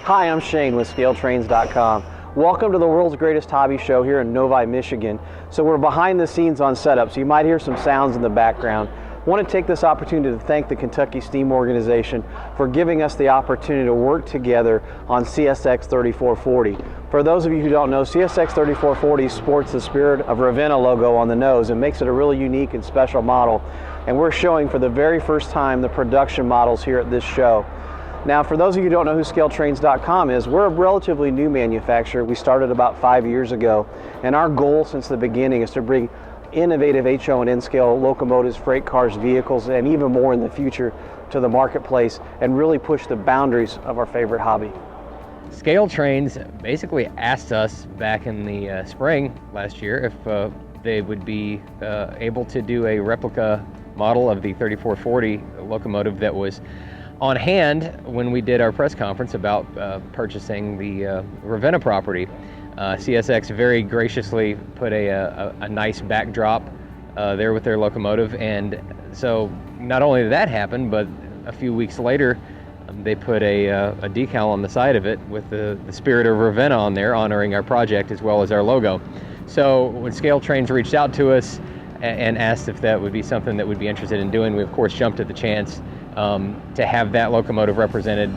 Hi, I'm Shane with ScaleTrains.com. Welcome to the world's greatest hobby show here in Novi, Michigan. So we're behind the scenes on setup, so you might hear some sounds in the background. I want to take this opportunity to thank the Kentucky Steam Organization for giving us the opportunity to work together on CSX 3440. For those of you who don't know, CSX 3440 sports the Spirit of Ravenna logo on the nose and makes it a really unique and special model. And we're showing for the very first time the production models here at this show. Now, for those of you who don't know who ScaleTrains.com is, we're a relatively new manufacturer. We started about 5 years ago, and our goal since the beginning is to bring innovative HO and N-scale locomotives, freight cars, vehicles, and even more in the future to the marketplace and really push the boundaries of our favorite hobby. Scale Trains basically asked us back in the spring last year if they would be able to do a replica model of the 3440 locomotive that was on hand when we did our press conference about purchasing the Ravenna property. CSX very graciously put a nice backdrop there with their locomotive, and so not only did that happen, but a few weeks later they put a decal on the side of it with the Spirit of Ravenna on there, honoring our project as well as our logo. So when Scale Trains reached out to us and asked if that would be something that we'd be interested in doing, we of course jumped at the chance. To have that locomotive represented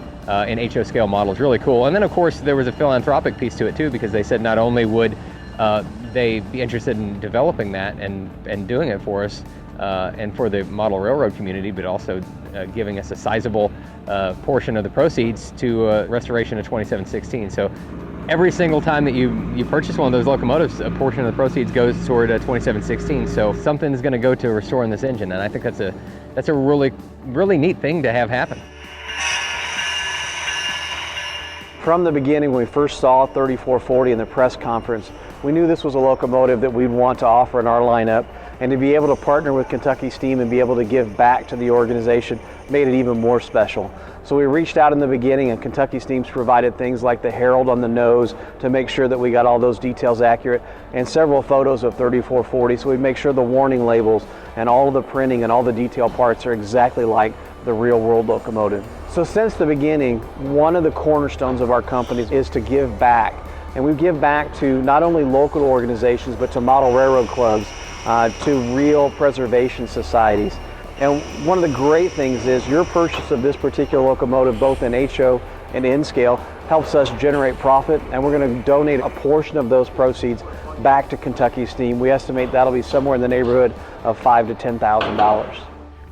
in HO scale models, really cool. And then of course there was a philanthropic piece to it too, because they said not only would they be interested in developing that and doing it for us and for the model railroad community, but also giving us a sizable portion of the proceeds to restoration of 2716. So every single time that you purchase one of those locomotives, a portion of the proceeds goes toward 2716. So something's going to go to restoring this engine, and I think that's a really neat thing to have happen. From the beginning, when we first saw 3440 in the press conference, we knew this was a locomotive that we'd want to offer in our lineup, and to be able to partner with Kentucky Steam and be able to give back to the organization made it even more special. So we reached out in the beginning, and Kentucky Steam's provided things like the herald on the nose to make sure that we got all those details accurate, and several photos of 3440, so we make sure the warning labels and all of the printing and all the detail parts are exactly like the real world locomotive. So since the beginning, one of the cornerstones of our company is to give back. And we give back to not only local organizations, but to model railroad clubs, to real preservation societies. And one of the great things is your purchase of this particular locomotive, both in HO and N scale, helps us generate profit, and we're going to donate a portion of those proceeds back to Kentucky Steam. We estimate that'll be somewhere in the neighborhood of $5,000 to $10,000.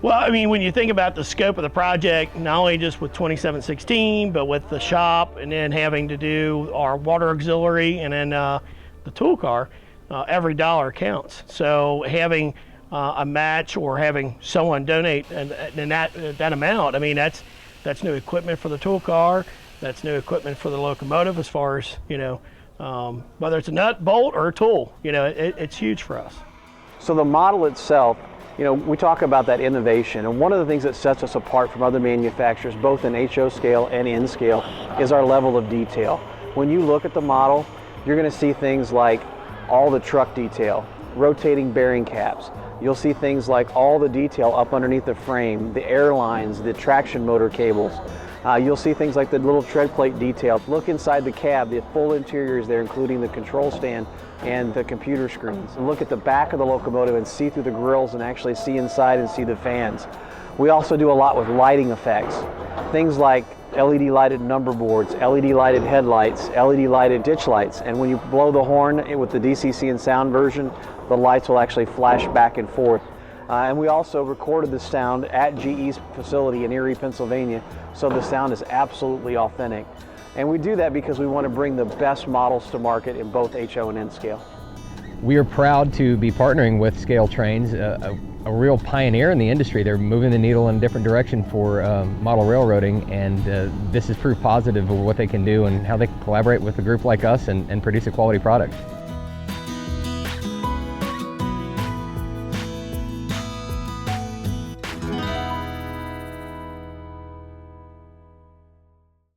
Well, I mean, when you think about the scope of the project, not only just with 2716, but with the shop, and then having to do our water auxiliary, and then the tool car, every dollar counts. So having a match or having someone donate and that amount, I mean, that's new equipment for the tool car, that's new equipment for the locomotive, as far as, you know, whether it's a nut, bolt, or a tool, you know, it's huge for us. So the model itself, you know, we talk about that innovation, and one of the things that sets us apart from other manufacturers, both in HO scale and N scale, is our level of detail. When you look at the model, you're going to see things like all the truck detail, rotating bearing caps. You'll see things like all the detail up underneath the frame, the air lines, the traction motor cables. You'll see things like the little tread plate detail. Look inside the cab, the full interior is there, including the control stand and the computer screens. And look at the back of the locomotive and see through the grills and actually see inside and see the fans. We also do a lot with lighting effects. Things like LED lighted number boards, LED lighted headlights, LED lighted ditch lights. And when you blow the horn with the DCC and sound version, the lights will actually flash back and forth. And we also recorded the sound at GE's facility in Erie, Pennsylvania, so the sound is absolutely authentic. And we do that because we want to bring the best models to market in both HO and N scale. We are proud to be partnering with Scale Trains, a real pioneer in the industry. They're moving the needle in a different direction for model railroading, and this is proof positive of what they can do and how they can collaborate with a group like us and produce a quality product.